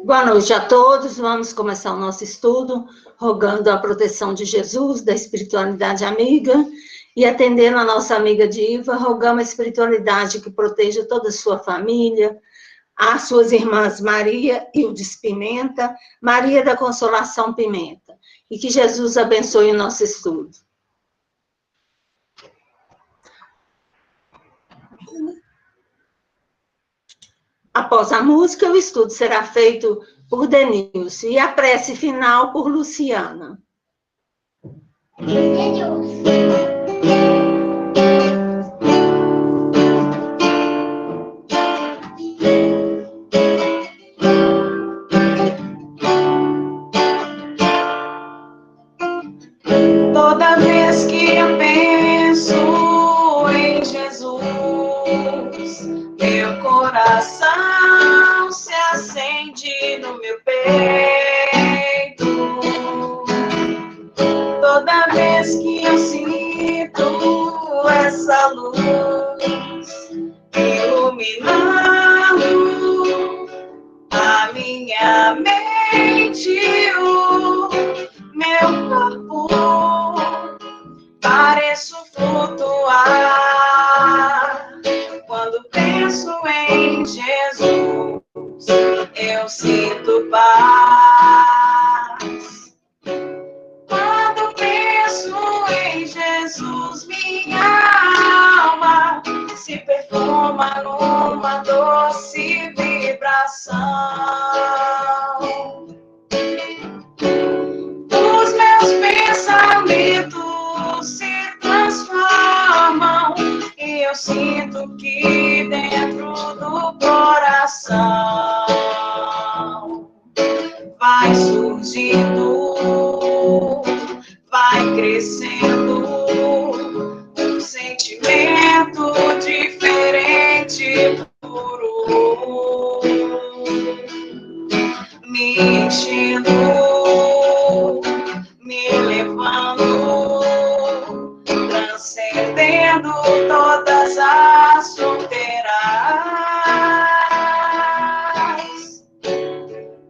Boa noite a todos. Vamos começar o nosso estudo, rogando a proteção de Jesus, da espiritualidade amiga, e atendendo a nossa amiga Diva, rogamos a espiritualidade que proteja toda a sua família, as suas irmãs Maria e Ildes Pimenta, Maria da Consolação Pimenta, e que Jesus abençoe o nosso estudo. Após a música, o estudo será feito por Denilson e a prece final por Luciana. Toda vez que eu penso em Jesus, meu coração se acende no meu peito. Toda vez que eu sinto essa luz iluminando a minha mente, o meu corpo, pareço flutuar. Quando penso em Jesus, eu sinto paz. Quando penso em Jesus, minha alma se perfuma numa doce vibração. Os meus pensamentos se transformam e eu sinto que dentro do coração vai surgindo, vai crescendo um sentimento diferente, puro, me enchendo, me levando, transcendendo todas as fronteiras.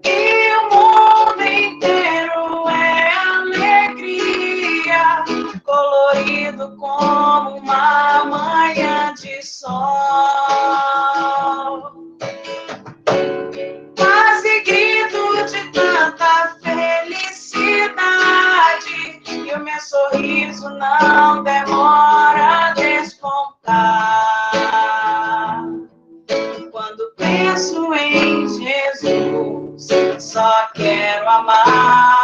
E o mundo inteiro é alegria, colorido como uma manhã de sol. Quase grito de tanta felicidade, e o meu sorriso não demora a despontar. Quando penso em Jesus, só quero amar.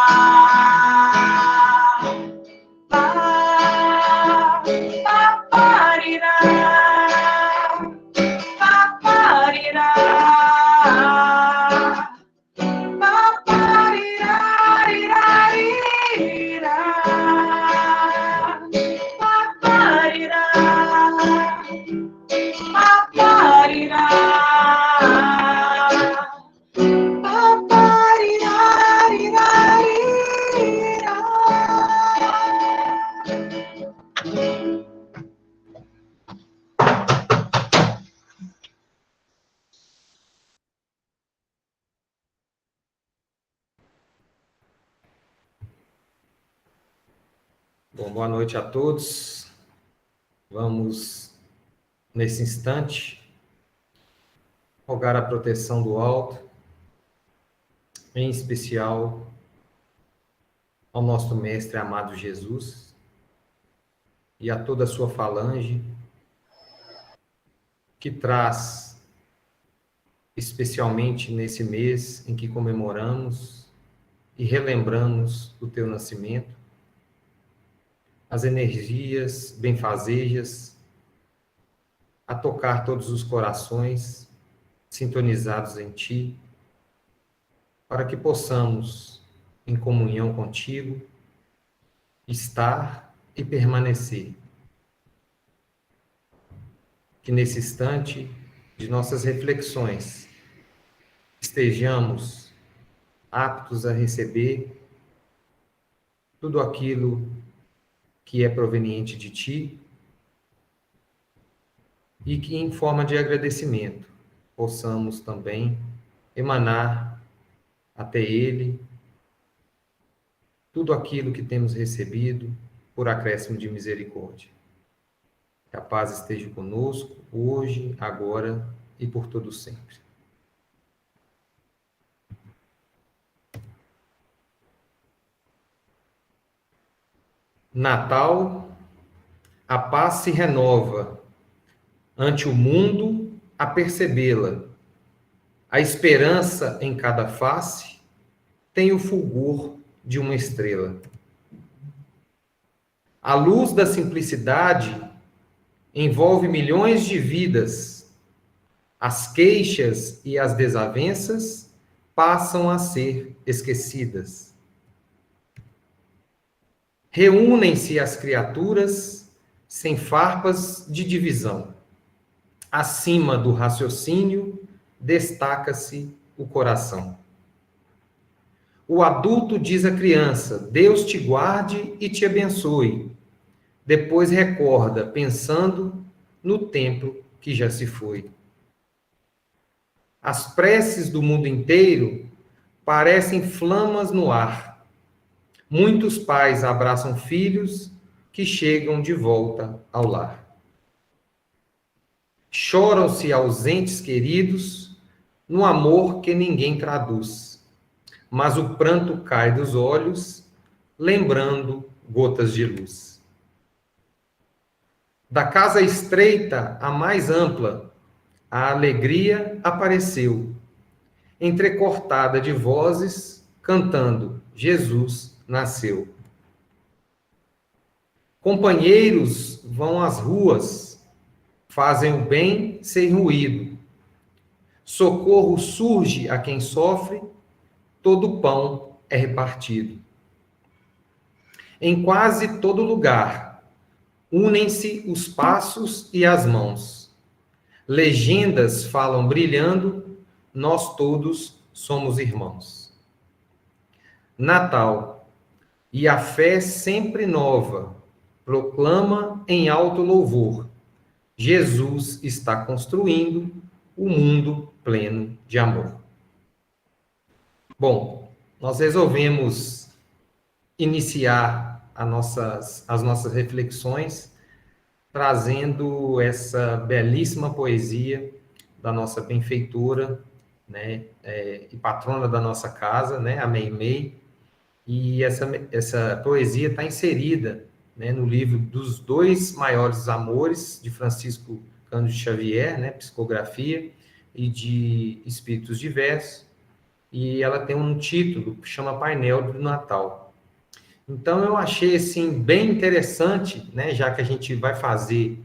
Paparirá, paparirá, paparirá, paparirá, paparirá, Bom, boa noite a todos. Vamos, nesse instante, rogar a proteção do alto, em especial ao nosso mestre amado Jesus e a toda a sua falange, que traz, especialmente nesse mês em que comemoramos e relembramos o teu nascimento, as energias benfazejas a tocar todos os corações sintonizados em ti, para que possamos, em comunhão contigo, estar e permanecer. Que nesse instante de nossas reflexões estejamos aptos a receber tudo aquilo que é proveniente de ti e que, em forma de agradecimento, possamos também emanar até Ele tudo aquilo que temos recebido por acréscimo de misericórdia. Que a paz esteja conosco, hoje, agora e por todo sempre. Natal, a paz se renova ante o mundo a percebê-la. A esperança em cada face tem o fulgor de uma estrela. A luz da simplicidade envolve milhões de vidas. As queixas e as desavenças passam a ser esquecidas. Reúnem-se as criaturas sem farpas de divisão. Acima do raciocínio destaca-se o coração. O adulto diz à criança: Deus te guarde e te abençoe. Depois recorda, pensando no tempo que já se foi. As preces do mundo inteiro parecem flamas no ar. Muitos pais abraçam filhos que chegam de volta ao lar. Choram-se ausentes queridos no amor que ninguém traduz. Mas o pranto cai dos olhos, lembrando gotas de luz. Da casa estreita à mais ampla, a alegria apareceu, entrecortada de vozes, cantando: Jesus nasceu. Companheiros vão às ruas, fazem o bem sem ruído. Socorro surge a quem sofre, todo pão é repartido. Em quase todo lugar, unem-se os passos e as mãos. Legendas falam brilhando, nós todos somos irmãos. Natal, e a fé sempre nova, proclama em alto louvor: Jesus está construindo o mundo pleno de amor. Bom, nós resolvemos iniciar as nossas reflexões trazendo essa belíssima poesia da nossa benfeitora, né, e patrona da nossa casa, né, a Meimei. E essa poesia está inserida, né, no livro dos Dois Maiores Amores, de Francisco Cândido Xavier, né, Psicografia, e de Espíritos Diversos. E ela tem um título que chama Painel do Natal. Então, eu achei, assim, bem interessante, né, já que a gente vai fazer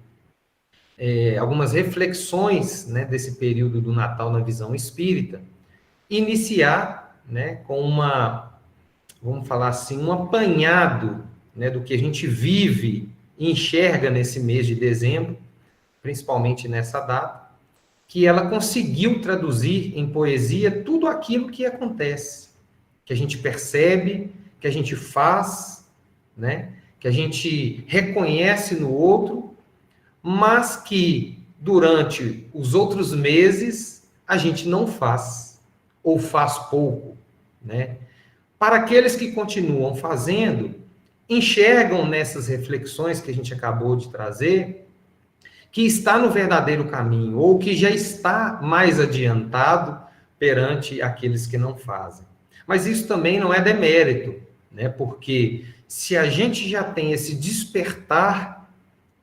algumas reflexões, né, desse período do Natal na visão espírita, iniciar, né, com vamos falar assim, um apanhado, né, do que a gente vive e enxerga nesse mês de dezembro, principalmente nessa data, que ela conseguiu traduzir em poesia tudo aquilo que acontece, que a gente percebe, que a gente faz, né? Que a gente reconhece no outro, mas que durante os outros meses a gente não faz, ou faz pouco, né? Para aqueles que continuam fazendo, enxergam nessas reflexões que a gente acabou de trazer, que está no verdadeiro caminho, ou que já está mais adiantado perante aqueles que não fazem. Mas isso também não é demérito, né? Porque se a gente já tem esse despertar,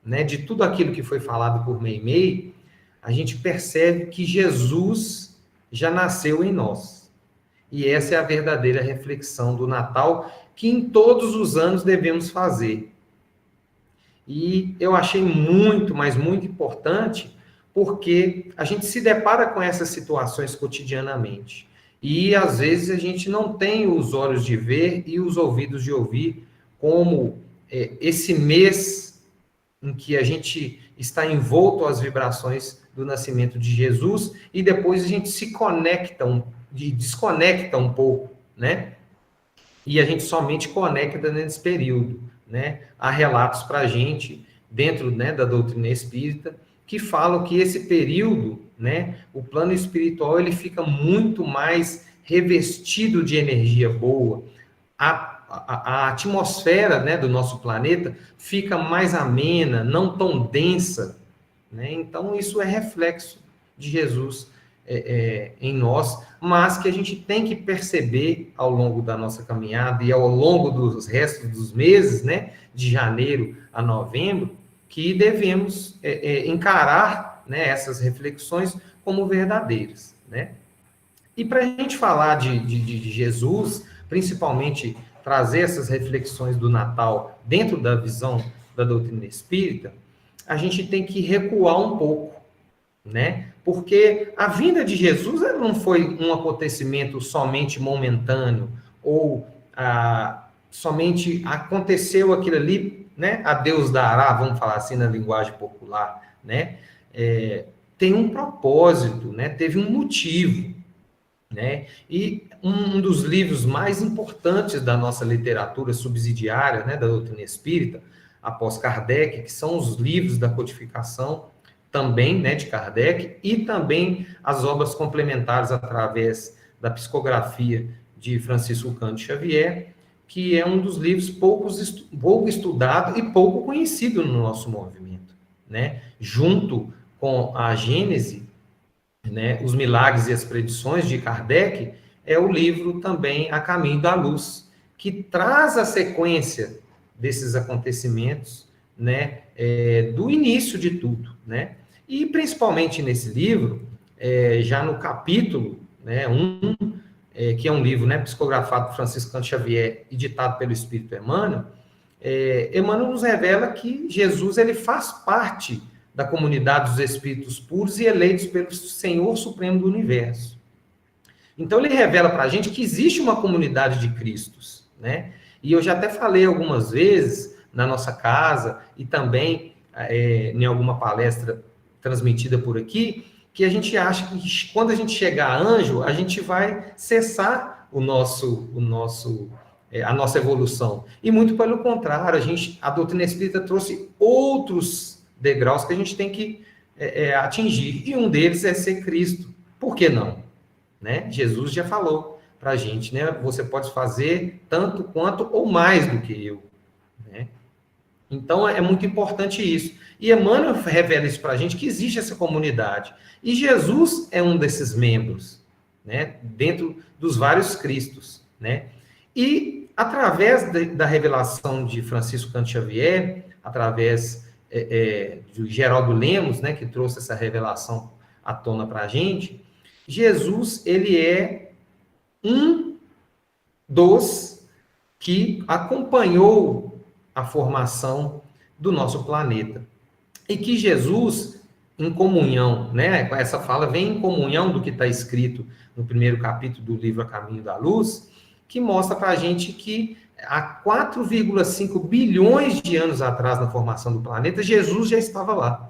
né, de tudo aquilo que foi falado por Meimei, a gente percebe que Jesus já nasceu em nós. E essa é a verdadeira reflexão do Natal, que em todos os anos devemos fazer. E eu achei muito, mas muito importante, porque a gente se depara com essas situações cotidianamente. E, às vezes, a gente não tem os olhos de ver e os ouvidos de ouvir, como esse mês em que a gente está envolto às vibrações do nascimento de Jesus, e depois a gente se desconecta um pouco, né? E a gente somente conecta nesse período, né? Há relatos para a gente, dentro, né, da doutrina espírita, que falam que esse período, né, o plano espiritual, ele fica muito mais revestido de energia boa, a atmosfera, né, do nosso planeta fica mais amena, não tão densa, né? Então, isso é reflexo de Jesus em nós, mas que a gente tem que perceber ao longo da nossa caminhada e ao longo dos restos dos meses, né, de janeiro a novembro, que devemos encarar, né, essas reflexões como verdadeiras, né? E para a gente falar de Jesus, principalmente trazer essas reflexões do Natal dentro da visão da doutrina espírita, a gente tem que recuar um pouco, né? Porque a vinda de Jesus não foi um acontecimento somente momentâneo, ou somente aconteceu aquilo ali, né? A Deus dará, vamos falar assim na linguagem popular, né? Tem um propósito, né? Teve um motivo, né? E um dos livros mais importantes da nossa literatura subsidiária, né, da doutrina espírita, após Kardec, que são os livros da codificação, também, né, de Kardec, e também as obras complementares através da psicografia de Francisco Cândido Xavier, que é um dos livros pouco estudado e pouco conhecido no nosso movimento, né? Junto com a Gênese, né, Os Milagres e as Predições de Kardec, é o livro também A Caminho da Luz, que traz a sequência desses acontecimentos, né, do início de tudo, né? E principalmente nesse livro, já no capítulo, né, que é um livro, né, psicografado por Francisco Cândido Xavier e ditado pelo Espírito Emmanuel, Emmanuel nos revela que Jesus ele faz parte da comunidade dos espíritos puros e eleitos pelo Senhor Supremo do Universo. Então, ele revela para a gente que existe uma comunidade de Cristos, né? E eu já até falei algumas vezes na nossa casa e também em alguma palestra transmitida por aqui, que a gente acha que quando a gente chegar a anjo, a gente vai cessar a nossa evolução. E muito pelo contrário, a doutrina espírita trouxe outros degraus que a gente tem que atingir. E um deles é ser Cristo. Por que não? Né? Jesus já falou para a gente, né? Você pode fazer tanto quanto ou mais do que eu. Né? Então, é muito importante isso. E Emmanuel revela isso para a gente, que existe essa comunidade. E Jesus é um desses membros, né? Dentro dos vários Cristos. Né? E, através da revelação de Francisco Cândido Xavier, através de Geraldo Lemos, né, que trouxe essa revelação à tona para a gente, Jesus, ele é um dos que acompanhou a formação do nosso planeta. E que Jesus, em comunhão, né, essa fala vem em comunhão do que está escrito no primeiro capítulo do livro A Caminho da Luz, que mostra para a gente que há 4,5 bilhões de anos atrás, na formação do planeta, Jesus já estava lá,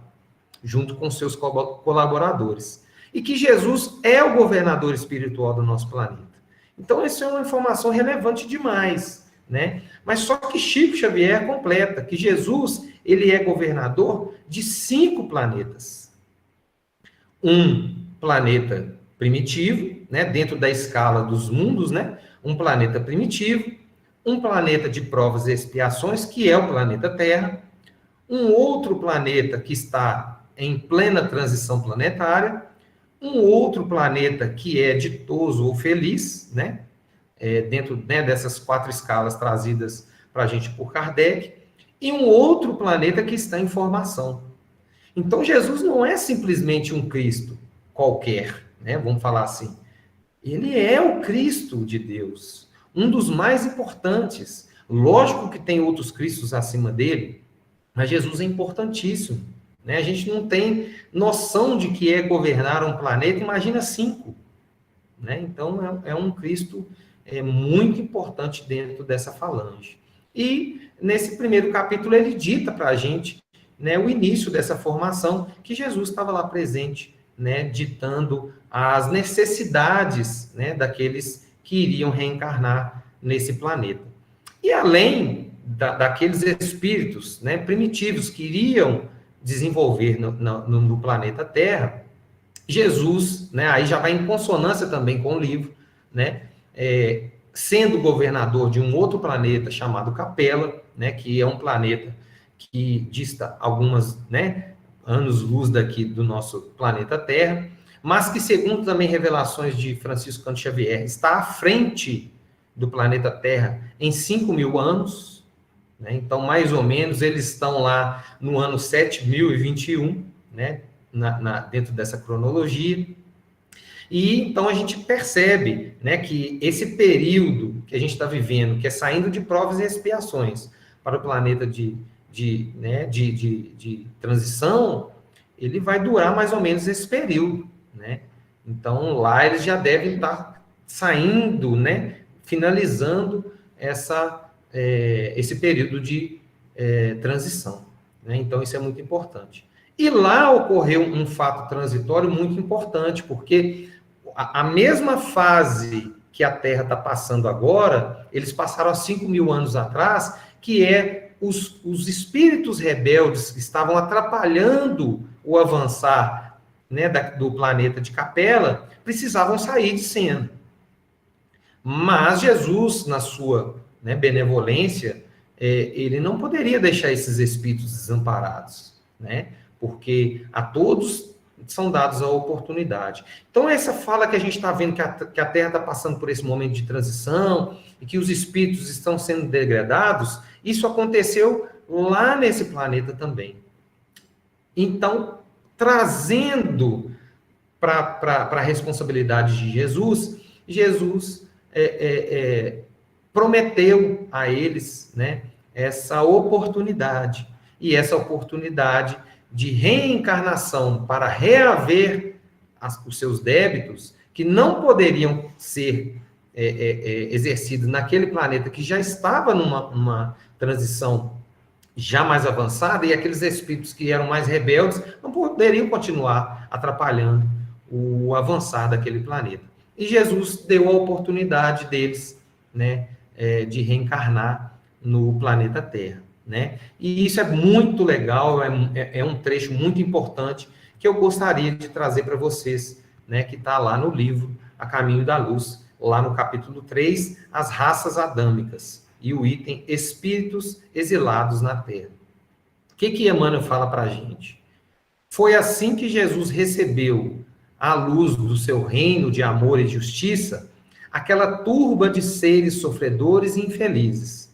junto com seus colaboradores. E que Jesus é o governador espiritual do nosso planeta. Então, essa é uma informação relevante demais, né? Mas só que Chico Xavier completa que Jesus, ele é governador de 5 planetas. Um planeta primitivo, né? Dentro da escala dos mundos, né? Um planeta primitivo, um planeta de provas e expiações, que é o planeta Terra, um outro planeta que está em plena transição planetária, um outro planeta que é ditoso ou feliz, né? Dentro, né, dessas 4 escalas trazidas para a gente por Kardec, e um outro planeta que está em formação. Então, Jesus não é simplesmente um Cristo qualquer, né? Vamos falar assim. Ele é o Cristo de Deus, um dos mais importantes. Lógico que tem outros Cristos acima dele, mas Jesus é importantíssimo. Né? A gente não tem noção de que é governar um planeta, imagina 5. Né? Então, é um Cristo muito importante dentro dessa falange. E, nesse primeiro capítulo, ele dita para a gente, né, o início dessa formação, que Jesus estava lá presente, né, ditando as necessidades, né, daqueles que iriam reencarnar nesse planeta. E além daqueles espíritos, né, primitivos que iriam desenvolver no planeta Terra, Jesus, né, aí já vai em consonância também com o livro, né, sendo governador de um outro planeta chamado Capela, né, que é um planeta que dista algumas, né, anos-luz daqui do nosso planeta Terra, mas que, segundo também revelações de Francisco Cândido Xavier, está à frente do planeta Terra em 5.000 anos, né? Então, mais ou menos, eles estão lá no ano 7021, né, dentro dessa cronologia. E então a gente percebe, né, que esse período que a gente está vivendo, que é saindo de provas e expiações para o planeta de transição, ele vai durar mais ou menos esse período, né? Então, lá eles já devem estar saindo, né, finalizando esse período de transição, né? Então, isso é muito importante. E lá ocorreu um fato transitório muito importante, porque a mesma fase que a Terra está passando agora, eles passaram há 5.000 anos atrás, que é os espíritos rebeldes que estavam atrapalhando o avançar, né, do planeta de Capela, precisavam sair de cena. Mas Jesus, na sua, né, benevolência, ele não poderia deixar esses espíritos desamparados, né? Porque a todos são dados a oportunidade. Então, essa fala que a gente está vendo que a Terra está passando por esse momento de transição e que os espíritos estão sendo degradados, isso aconteceu lá nesse planeta também. Então, trazendo para a responsabilidade de Jesus, Jesus prometeu a eles, né, essa oportunidade. E essa oportunidade de reencarnação para reaver os seus débitos, que não poderiam ser exercidos naquele planeta que já estava numa transição já mais avançada, e aqueles espíritos que eram mais rebeldes não poderiam continuar atrapalhando o avançar daquele planeta. E Jesus deu a oportunidade deles, né, de reencarnar no planeta Terra, né? E isso é muito legal, é um trecho muito importante que eu gostaria de trazer para vocês, né, que está lá no livro A Caminho da Luz, lá no capítulo 3, As Raças Adâmicas, e o item Espíritos Exilados na Terra. O que Emmanuel fala para a gente? Foi assim que Jesus recebeu à luz do seu reino de amor e justiça aquela turba de seres sofredores e infelizes.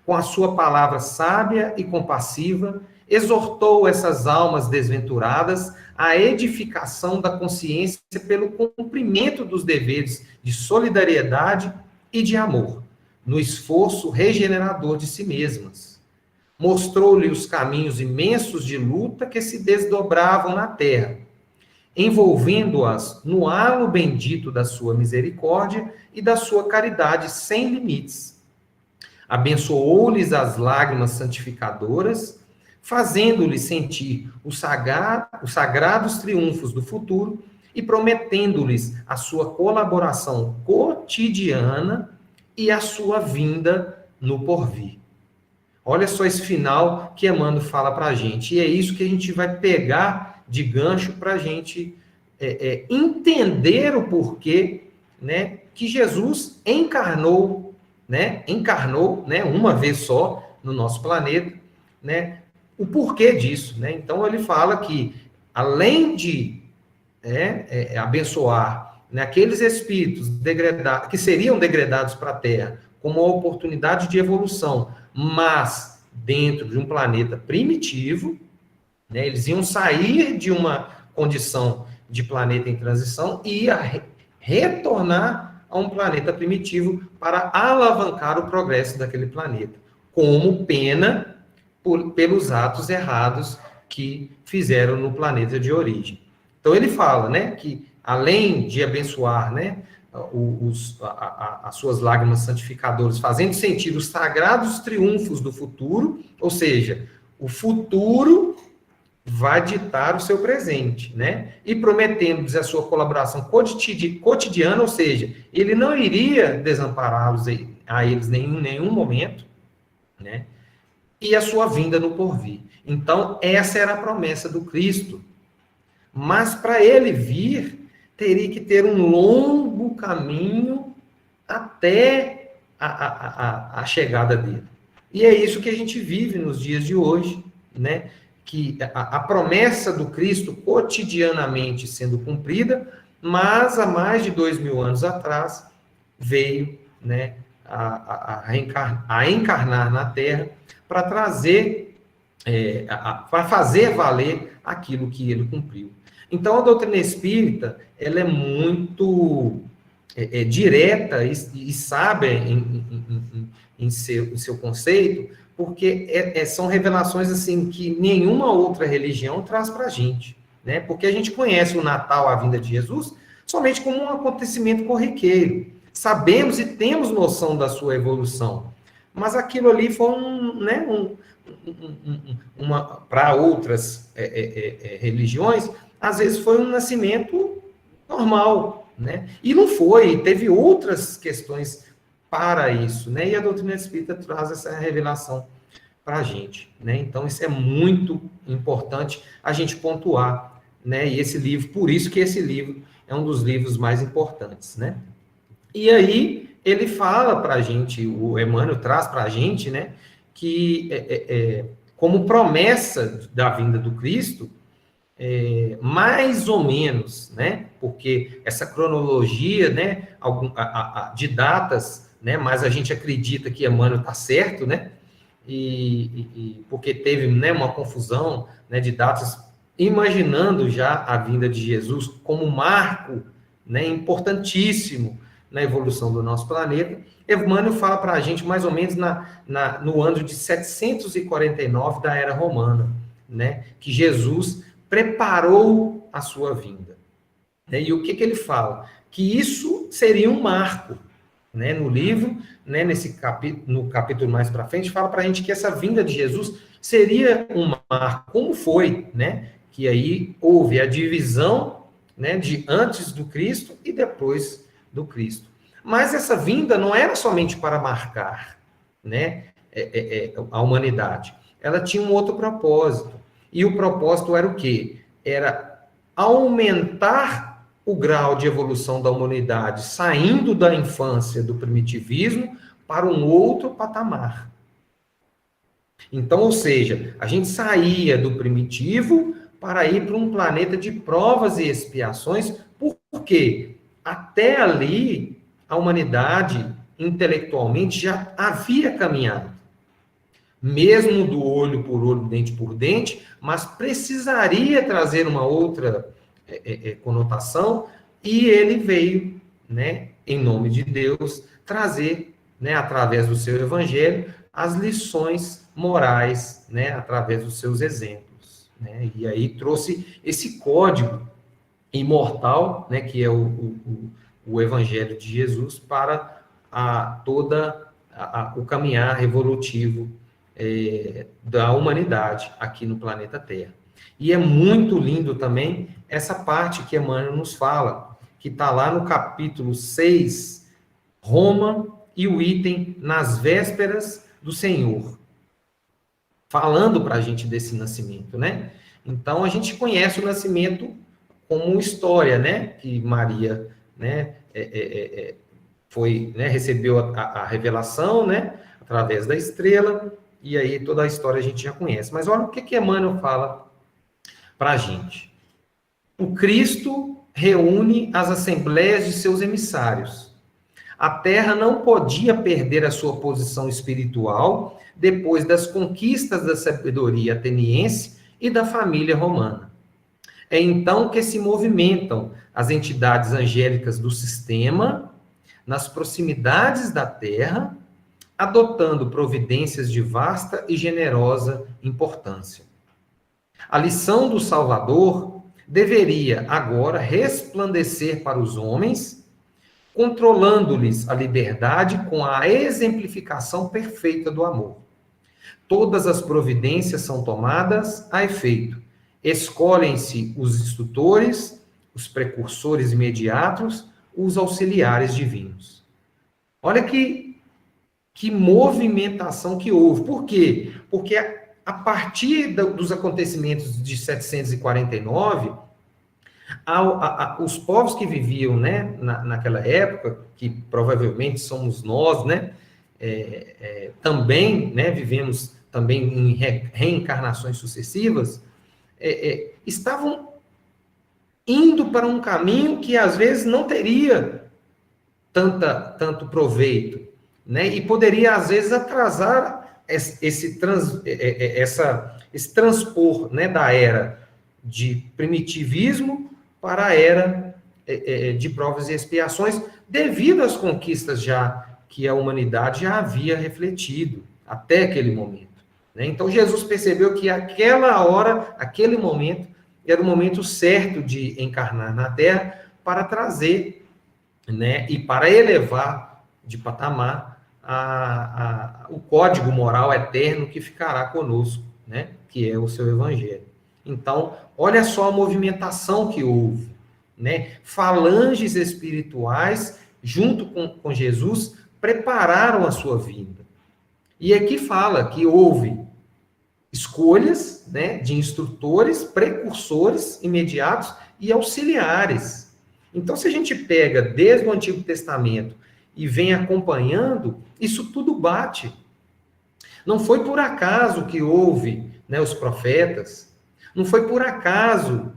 Com a sua palavra sábia e compassiva, exortou essas almas desventuradas à edificação da consciência pelo cumprimento dos deveres de solidariedade e de amor, no esforço regenerador de si mesmas. Mostrou-lhe os caminhos imensos de luta que se desdobravam na terra, envolvendo-as no halo bendito da sua misericórdia e da sua caridade sem limites. Abençoou-lhes as lágrimas santificadoras, fazendo-lhes sentir os sagrados triunfos do futuro e prometendo-lhes a sua colaboração cotidiana e a sua vinda no porvir. Olha só esse final que Emmanuel fala para a gente. E é isso que a gente vai pegar de gancho para a gente entender o porquê, né, que Jesus encarnou, né, uma vez só no nosso planeta, né, o porquê disso, né? Então ele fala que além de abençoar, né, aqueles espíritos que seriam degradados para a Terra como uma oportunidade de evolução, mas dentro de um planeta primitivo, né, eles iam sair de uma condição de planeta em transição e ia retornar a um planeta primitivo para alavancar o progresso daquele planeta, como pena pelos atos errados que fizeram no planeta de origem. Então ele fala, né, que além de abençoar, né, as suas lágrimas santificadoras, fazendo sentir os sagrados triunfos do futuro, ou seja, o futuro vai ditar o seu presente, né? E prometendo-lhes a sua colaboração cotidiana, ou seja, ele não iria desampará-los a eles em nenhum momento, né? E a sua vinda no porvir. Então, essa era a promessa do Cristo. Mas para ele vir, teria que ter um longo caminho até a chegada dele. E é isso que a gente vive nos dias de hoje, né? Que a promessa do Cristo cotidianamente sendo cumprida, mas há mais de 2000 anos atrás veio, né, a encarnar na Terra para trazer, para fazer valer aquilo que ele cumpriu. Então, a doutrina espírita, ela é muito direta e sábia em seu conceito, porque são revelações assim que nenhuma outra religião traz para a gente, né? Porque a gente conhece o Natal, a vinda de Jesus, somente como um acontecimento corriqueiro. Sabemos e temos noção da sua evolução, mas aquilo ali foi para outras religiões, às vezes foi um nascimento normal, né? E não foi, teve outras questões para isso, né? E a doutrina espírita traz essa revelação para a gente, né? Então, isso é muito importante a gente pontuar, né? E esse livro, por isso que esse livro é um dos livros mais importantes, né? E aí, ele fala para a gente, o Emmanuel traz para a gente, né? Que, como promessa da vinda do Cristo, mais ou menos, né? Porque essa cronologia, né? De datas, né? Mas a gente acredita que Emmanuel está certo, né? Porque teve, né, uma confusão, né, de datas, imaginando já a vinda de Jesus como um marco, né, importantíssimo na evolução do nosso planeta. Emmanuel fala para a gente mais ou menos no ano de 749 da Era Romana, né, que Jesus preparou a sua vinda. E o que ele fala? Que isso seria um marco. Né, no livro, né, no capítulo mais para frente, fala para a gente que essa vinda de Jesus seria um marco, como foi, né, que aí houve a divisão, né, de antes do Cristo e depois do Cristo. Mas essa vinda não era somente para marcar, né, a humanidade. Ela tinha um outro propósito. E o propósito era o quê? Era aumentar o grau de evolução da humanidade, saindo da infância do primitivismo para um outro patamar. Então, ou seja, a gente saía do primitivo para ir para um planeta de provas e expiações, porque até ali a humanidade intelectualmente já havia caminhado. Mesmo do olho por olho, dente por dente, mas precisaria trazer uma outra conotação, e ele veio, né, em nome de Deus, trazer, né, através do seu evangelho, as lições morais, né, através dos seus exemplos, né, e aí trouxe esse código imortal, né, que é o evangelho de Jesus para o caminhar evolutivo da humanidade aqui no planeta Terra. E é muito lindo também essa parte que Emmanuel nos fala, que está lá no capítulo 6, Roma, e o item nas vésperas do Senhor, falando para a gente desse nascimento, né? Então, a gente conhece o nascimento como história, né? Que Maria, né, recebeu a revelação, né? Através da estrela, e aí toda a história a gente já conhece. Mas olha o que Emmanuel fala para a gente. O Cristo reúne as assembleias de seus emissários. A Terra não podia perder a sua posição espiritual depois das conquistas da sabedoria ateniense e da família romana. É então que se movimentam as entidades angélicas do sistema nas proximidades da Terra, adotando providências de vasta e generosa importância. A lição do Salvador deveria agora resplandecer para os homens, controlando-lhes a liberdade com a exemplificação perfeita do amor. Todas as providências são tomadas a efeito. Escolhem-se os instrutores, os precursores imediatos, os auxiliares divinos. Olha que movimentação que houve. Por quê? Porque a partir dos acontecimentos de 749, Os povos que viviam, né, naquela época, que provavelmente somos nós, né, também, né, vivemos também em reencarnações sucessivas, estavam indo para um caminho que às vezes não teria tanto proveito, né, e poderia às vezes atrasar esse transpor, né, da era de primitivismo para a era de provas e expiações, devido às conquistas que a humanidade já havia refletido até aquele momento, né? Então, Jesus percebeu que aquela hora, aquele momento, era o momento certo de encarnar na Terra para trazer, né, e para elevar de patamar o código moral eterno que ficará conosco, né, que é o seu Evangelho. Então, olha só a movimentação que houve, né? Falanges espirituais, junto com Jesus, prepararam a sua vinda. E aqui fala que houve escolhas, né, de instrutores, precursores imediatos e auxiliares. Então, se a gente pega desde o Antigo Testamento e vem acompanhando, isso tudo bate. Não foi por acaso que houve, né, os profetas, não foi por acaso,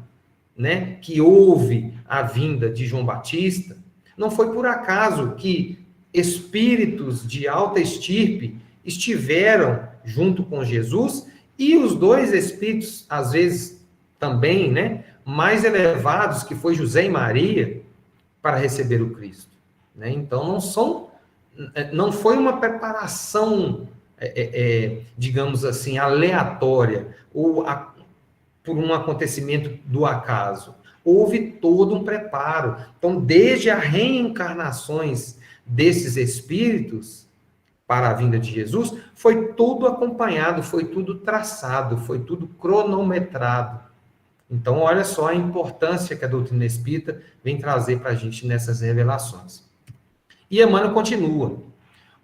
né, que houve a vinda de João Batista, não foi por acaso que espíritos de alta estirpe estiveram junto com Jesus, e os dois espíritos, às vezes, também, né, mais elevados, que foi José e Maria, para receber o Cristo, né? Então, não foi uma preparação, digamos assim, aleatória, ou por um acontecimento do acaso. Houve todo um preparo. Então, desde as reencarnações desses espíritos para a vinda de Jesus, foi tudo acompanhado, foi tudo traçado, foi tudo cronometrado. Então, olha só a importância que a doutrina espírita vem trazer para a gente nessas revelações. E Emmanuel continua.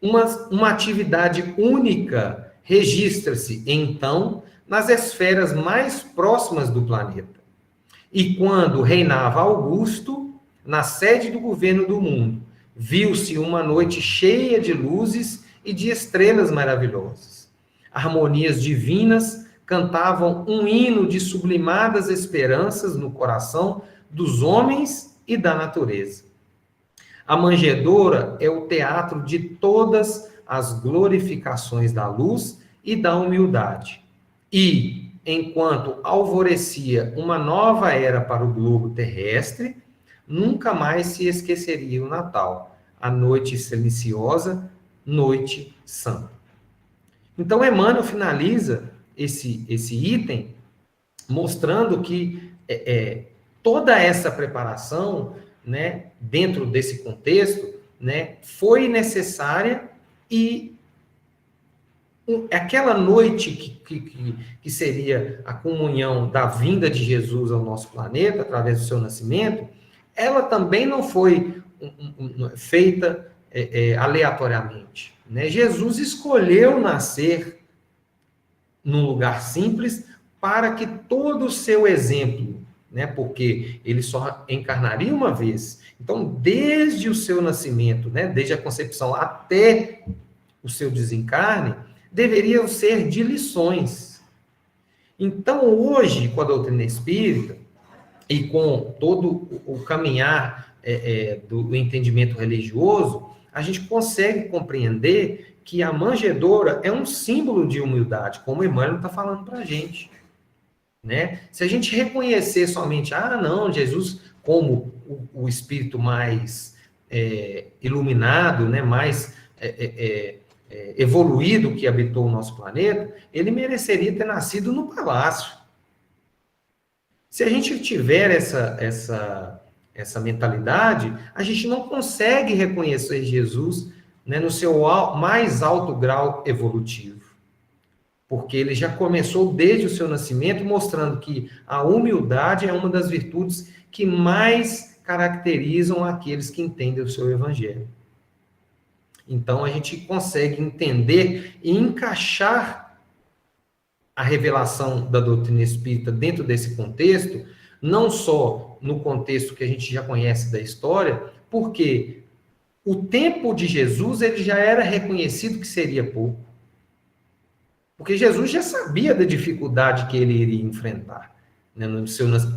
Uma atividade única registra-se, então, nas esferas mais próximas do planeta. E quando reinava Augusto, na sede do governo do mundo, viu-se uma noite cheia de luzes e de estrelas maravilhosas. Harmonias divinas cantavam um hino de sublimadas esperanças no coração dos homens e da natureza. A manjedoura é o teatro de todas as glorificações da luz e da humildade. E, enquanto alvorecia uma nova era para o globo terrestre, nunca mais se esqueceria o Natal, a noite silenciosa, noite santa. Então, Emmanuel finaliza esse item mostrando que toda essa preparação, né, dentro desse contexto, né, foi necessária, e aquela noite que seria a comunhão da vinda de Jesus ao nosso planeta, através do seu nascimento, ela também não foi feita aleatoriamente, né? Jesus escolheu nascer num lugar simples para que todo o seu exemplo, né, porque ele só encarnaria uma vez. Então, desde o seu nascimento, né, desde a concepção até o seu desencarne, deveriam ser de lições. Então, hoje, com a doutrina espírita e com todo o caminhar do entendimento religioso, a gente consegue compreender que a manjedoura é um símbolo de humildade, como Emmanuel está falando para a gente, né? Se a gente reconhecer somente, não, Jesus como o espírito mais iluminado, né, mais evoluído que habitou o nosso planeta, ele mereceria ter nascido no palácio. Se a gente tiver essa mentalidade, a gente não consegue reconhecer Jesus, né, no seu mais alto grau evolutivo. Porque ele já começou desde o seu nascimento mostrando que a humildade é uma das virtudes que mais caracterizam aqueles que entendem o seu evangelho. Então, a gente consegue entender e encaixar a revelação da doutrina espírita dentro desse contexto, não só só no contexto que a gente já conhece da história, porque o tempo de Jesus ele já era reconhecido que seria pouco. Porque Jesus já sabia da dificuldade que ele iria enfrentar, né,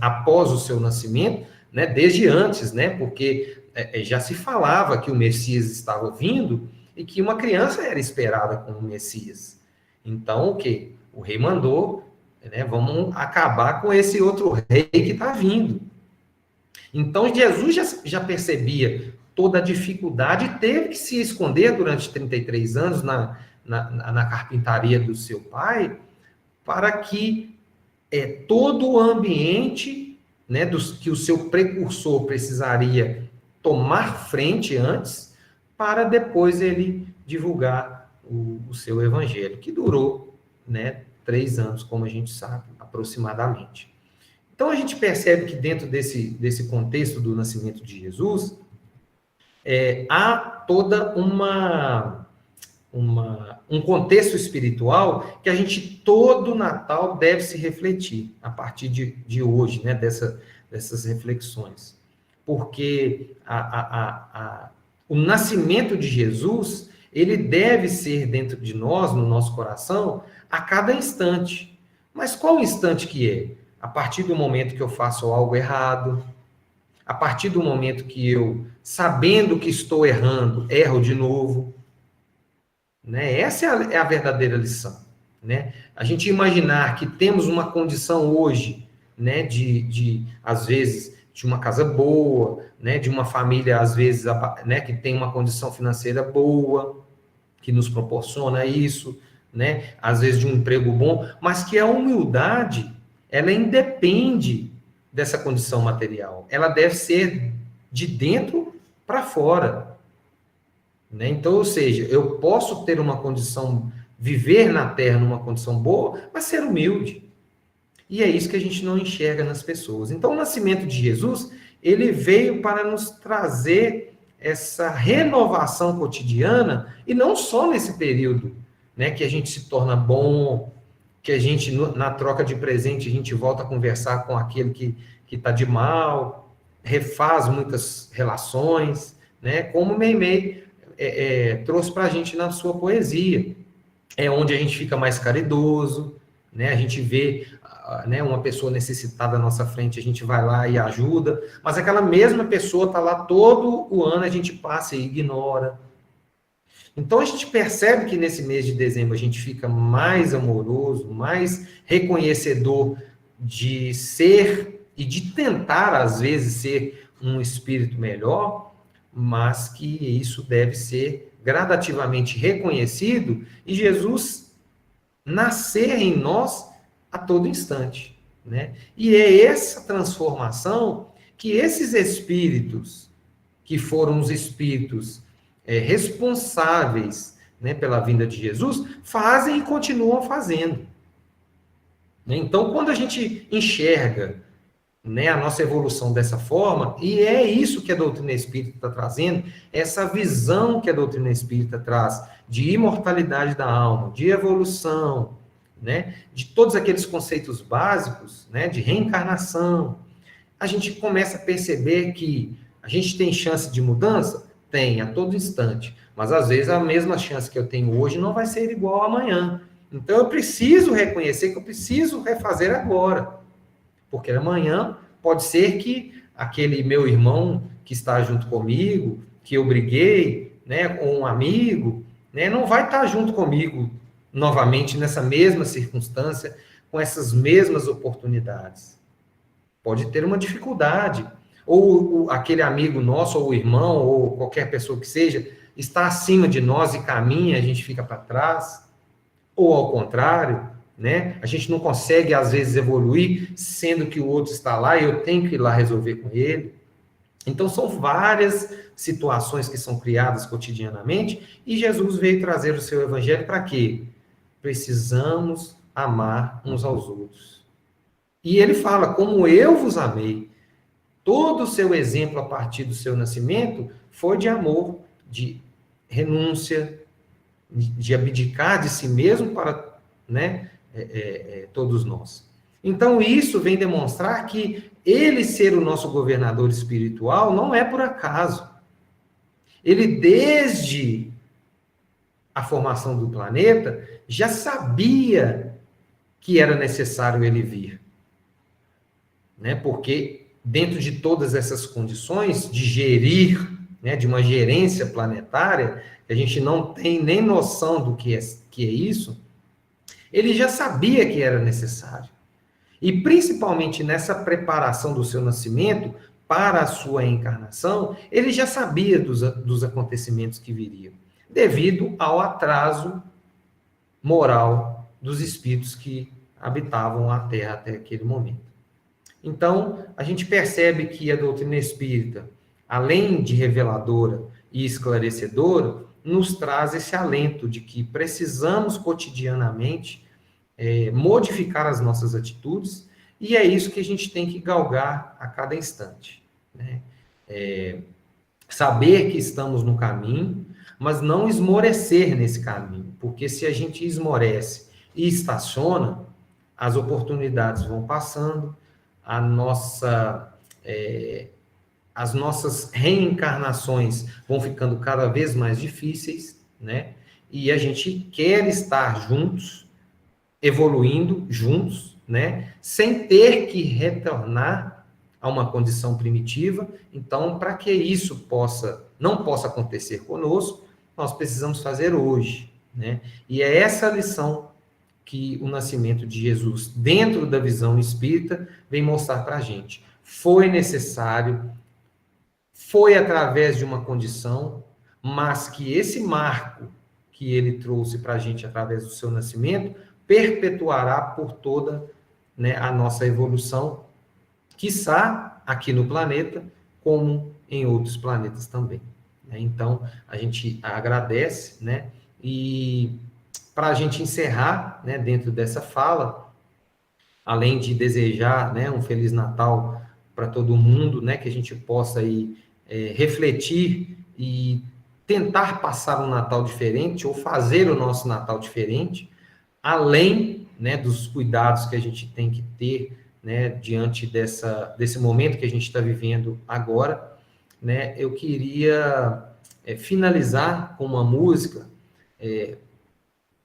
após o seu nascimento, né, desde antes, né, porque já se falava que o Messias estava vindo e que uma criança era esperada como Messias. Então, o quê? O rei mandou, né, vamos acabar com esse outro rei que está vindo. Então, Jesus já percebia toda a dificuldade e teve que se esconder durante 33 anos na carpintaria do seu pai, para que todo o ambiente, né, que o seu precursor precisaria tomar frente antes, para depois ele divulgar o seu evangelho, que durou, né, 3 anos, como a gente sabe, aproximadamente. Então, a gente percebe que dentro desse contexto do nascimento de Jesus, há toda um contexto espiritual que a gente, todo Natal, deve se refletir a partir de hoje, né, dessas reflexões. Porque o nascimento de Jesus, ele deve ser dentro de nós, no nosso coração, a cada instante. Mas qual instante que é? A partir do momento que eu faço algo errado, a partir do momento que eu, sabendo que estou errando, erro de novo. Né? Essa é a verdadeira lição. Né? A gente imaginar que temos uma condição hoje, né, às vezes, de uma casa boa, né, de uma família, às vezes, né, que tem uma condição financeira boa, que nos proporciona isso, né, às vezes de um emprego bom, mas que a humildade, ela independe dessa condição material. Ela deve ser de dentro para fora. Né? Então, ou seja, eu posso ter uma condição, viver na Terra numa condição boa, mas ser humilde. E é isso que a gente não enxerga nas pessoas. Então, o nascimento de Jesus, ele veio para nos trazer essa renovação cotidiana, e não só nesse período, né, que a gente se torna bom, que a gente, na troca de presente, a gente volta a conversar com aquele que está de mal, refaz muitas relações, né, como Meimei trouxe para a gente na sua poesia. É onde a gente fica mais caridoso, né, a gente vê, né, uma pessoa necessitada à nossa frente, a gente vai lá e ajuda, mas aquela mesma pessoa está lá todo o ano, a gente passa e ignora. Então, a gente percebe que nesse mês de dezembro a gente fica mais amoroso, mais reconhecedor de ser e de tentar, às vezes, ser um espírito melhor, mas que isso deve ser gradativamente reconhecido e Jesus nascer em nós a todo instante. Né? E é essa transformação que esses espíritos, que foram os espíritos responsáveis, né, pela vinda de Jesus, fazem e continuam fazendo. Né? Então, quando a gente enxerga, né, a nossa evolução dessa forma, e é isso que a doutrina espírita está trazendo, essa visão que a doutrina espírita traz de imortalidade da alma, de evolução, né, de todos aqueles conceitos básicos, né, de reencarnação, a gente começa a perceber que a gente tem chance de mudança? Tem, a todo instante. Mas, às vezes, a mesma chance que eu tenho hoje não vai ser igual amanhã. Então, eu preciso reconhecer que eu preciso refazer agora. Porque amanhã pode ser que aquele meu irmão que está junto comigo, que eu briguei, né, com um amigo, né, não vai estar junto comigo novamente nessa mesma circunstância, com essas mesmas oportunidades. Pode ter uma dificuldade. Ou aquele amigo nosso, ou o irmão, ou qualquer pessoa que seja, está acima de nós e caminha, a gente fica para trás. Ou ao contrário, né? A gente não consegue, às vezes, evoluir, sendo que o outro está lá e eu tenho que ir lá resolver com ele. Então, são várias situações que são criadas cotidianamente, e Jesus veio trazer o seu evangelho para quê? Precisamos amar uns aos outros. E ele fala, como eu vos amei. Todo o seu exemplo a partir do seu nascimento foi de amor, de renúncia, de abdicar de si mesmo para, né, todos nós. Então, isso vem demonstrar que ele ser o nosso governador espiritual não é por acaso. Ele, desde a formação do planeta, já sabia que era necessário ele vir. Né? Porque, dentro de todas essas condições de gerir, né, de uma gerência planetária, que a gente não tem nem noção do que é isso, ele já sabia que era necessário. E principalmente nessa preparação do seu nascimento para a sua encarnação, ele já sabia dos acontecimentos que viriam, devido ao atraso moral dos espíritos que habitavam a Terra até aquele momento. Então, a gente percebe que a doutrina espírita, além de reveladora e esclarecedora, nos traz esse alento de que precisamos cotidianamente modificar as nossas atitudes, e é isso que a gente tem que galgar a cada instante. Né? Saber que estamos no caminho, mas não esmorecer nesse caminho, porque se a gente esmorece e estaciona, as oportunidades vão passando, as nossas reencarnações vão ficando cada vez mais difíceis, né? E a gente quer estar juntos, evoluindo juntos, né? Sem ter que retornar a uma condição primitiva. Então, para que isso não possa acontecer conosco, nós precisamos fazer hoje, né? E é essa lição que o nascimento de Jesus, dentro da visão espírita, vem mostrar para a gente. Foi necessário, foi através de uma condição, mas que esse marco que ele trouxe para a gente através do seu nascimento perpetuará por toda, né, a nossa evolução, quiçá aqui no planeta, como em outros planetas também. Então, a gente agradece, né? E para a gente encerrar, né, dentro dessa fala, além de desejar, né, um Feliz Natal para todo mundo, né, que a gente possa aí, refletir e tentar passar um Natal diferente ou fazer o nosso Natal diferente, além, né, dos cuidados que a gente tem que ter, né, diante desse momento que a gente está vivendo agora, né, eu queria finalizar com uma música,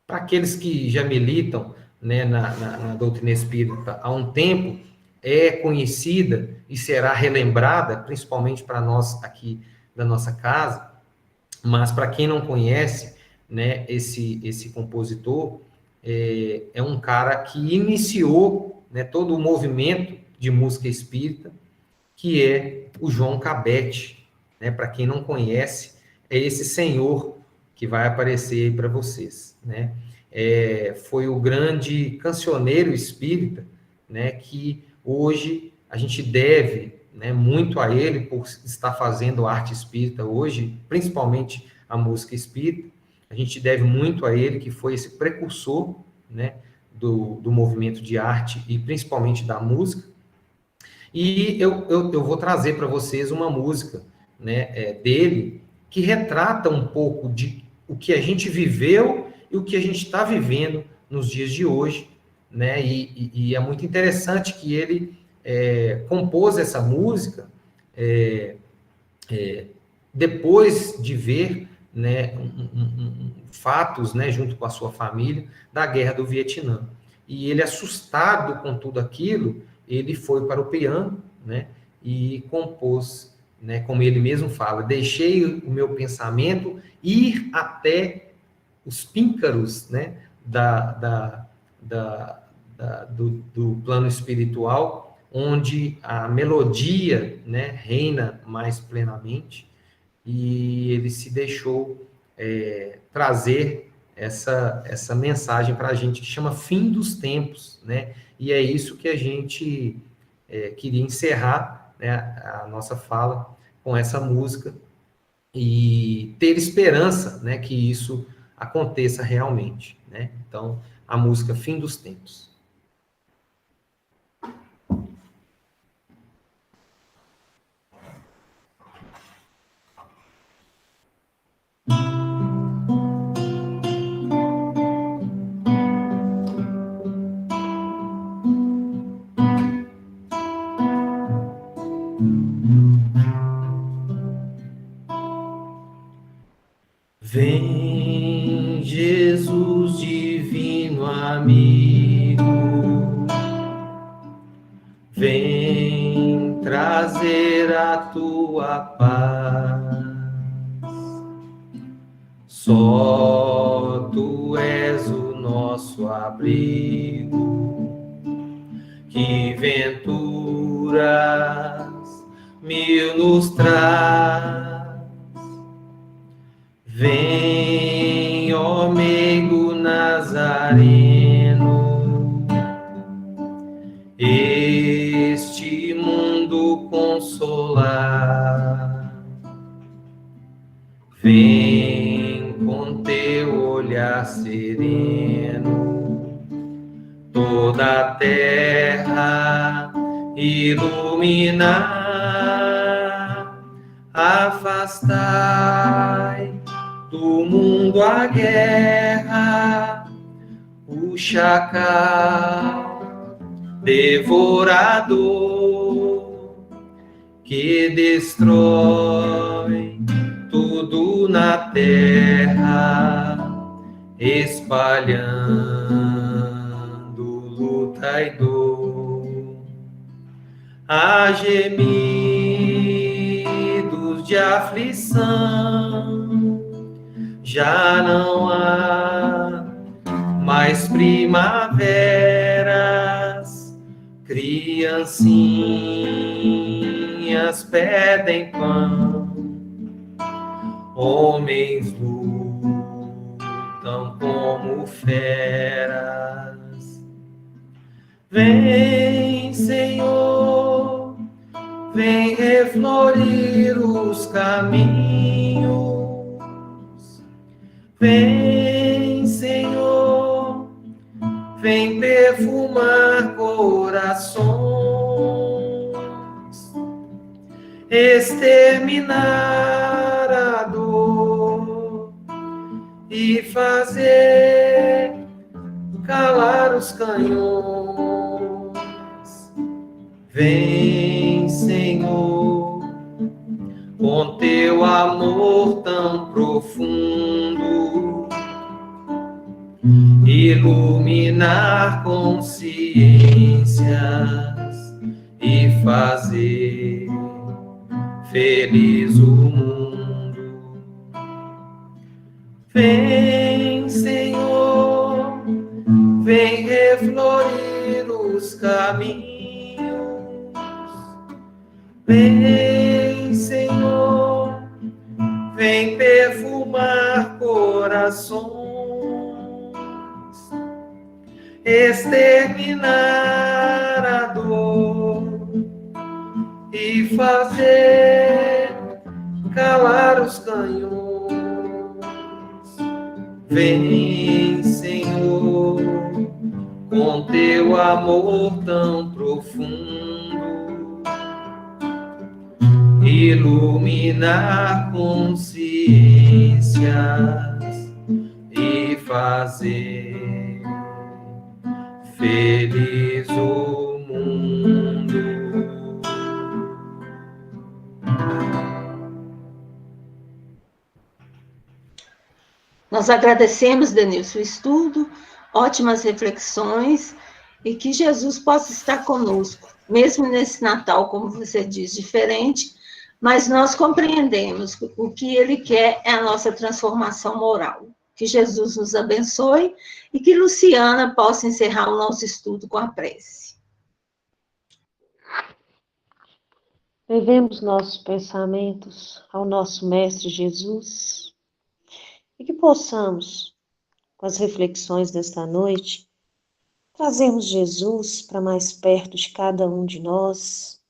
para aqueles que já militam, né, na doutrina espírita há um tempo, é conhecida e será relembrada, principalmente para nós aqui da nossa casa, mas para quem não conhece, né, esse compositor, é um cara que iniciou, né, todo o movimento de música espírita, que é o João Cabete. Né? Para quem não conhece, é esse senhor que vai aparecer aí para vocês. Né? Foi o grande cancioneiro espírita, né, que hoje a gente deve, né, muito a ele por estar fazendo arte espírita hoje, principalmente a música espírita. A gente deve muito a ele, que foi esse precursor, né, do movimento de arte e principalmente da música. E eu vou trazer para vocês uma música, né, dele, que retrata um pouco de o que a gente viveu e o que a gente está vivendo nos dias de hoje, né? E é muito interessante que ele compôs essa música depois de ver, né, fatos, né, junto com a sua família, da guerra do Vietnã. E ele, assustado com tudo aquilo, ele foi para o piano, né, e compôs, né, como ele mesmo fala, deixei o meu pensamento ir até os píncaros, né, do plano espiritual, onde a melodia, né, reina mais plenamente, e ele se deixou trazer essa mensagem para a gente, que chama Fim dos Tempos, né? E é isso que a gente queria encerrar, né, a nossa fala com essa música e ter esperança, né, que isso aconteça realmente, né? Então, a música Fim dos Tempos. Vem, Jesus divino amigo, vem trazer a tua paz. Só tu és o nosso abrigo, que venturas mil nos traz. Vem, ó meigo nazareno, este mundo consolar. Vem com teu olhar sereno, toda a terra iluminar. Afastai do mundo a guerra, o chacal devorador que destrói tudo na terra, espalhando luta e dor. Há gemidos de aflição, já não há mais primaveras, criancinhas pedem pão, homens lutam como feras. Vem, Senhor, vem reflorir os caminhos. Vem, Senhor, vem perfumar corações, exterminar a dor e fazer calar os canhões. Vem, Senhor, com teu amor tão profundo, iluminar consciências e fazer feliz o mundo. Vem, Senhor, vem reflorir os caminhos. Vem, Senhor, vem perfumar corações, exterminar a dor e fazer calar os canhões. Vem, Senhor, com teu amor tão profundo, iluminar consciências e fazer feliz o mundo. Nós agradecemos, Denilson, o estudo, ótimas reflexões, e que Jesus possa estar conosco, mesmo nesse Natal, como você diz, diferente, mas nós compreendemos que o que Ele quer é a nossa transformação moral. Que Jesus nos abençoe e que Luciana possa encerrar o nosso estudo com a prece. Levemos nossos pensamentos ao nosso Mestre Jesus e que possamos, com as reflexões desta noite, trazermos Jesus para mais perto de cada um de nós,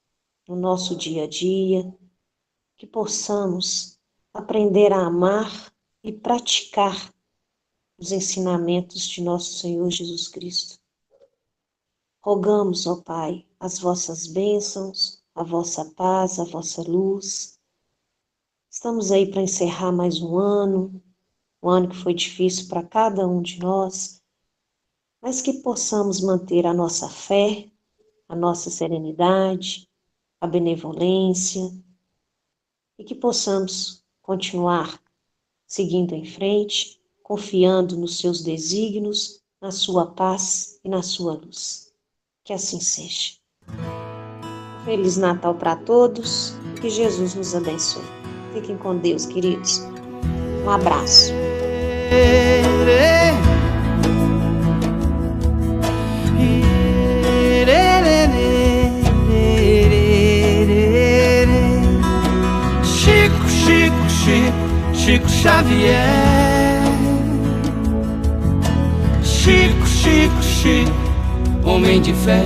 no nosso dia a dia, que possamos aprender a amar e praticar os ensinamentos de nosso Senhor Jesus Cristo. Rogamos, ó Pai, as vossas bênçãos, a vossa paz, a vossa luz. Estamos aí para encerrar mais um ano que foi difícil para cada um de nós, mas que possamos manter a nossa fé, a nossa serenidade, a benevolência, e que possamos continuar seguindo em frente, confiando nos seus desígnios, na sua paz e na sua luz. Que assim seja. Feliz Natal para todos, que Jesus nos abençoe. Fiquem com Deus, queridos. Um abraço. Chico Xavier. Chico, homem de fé.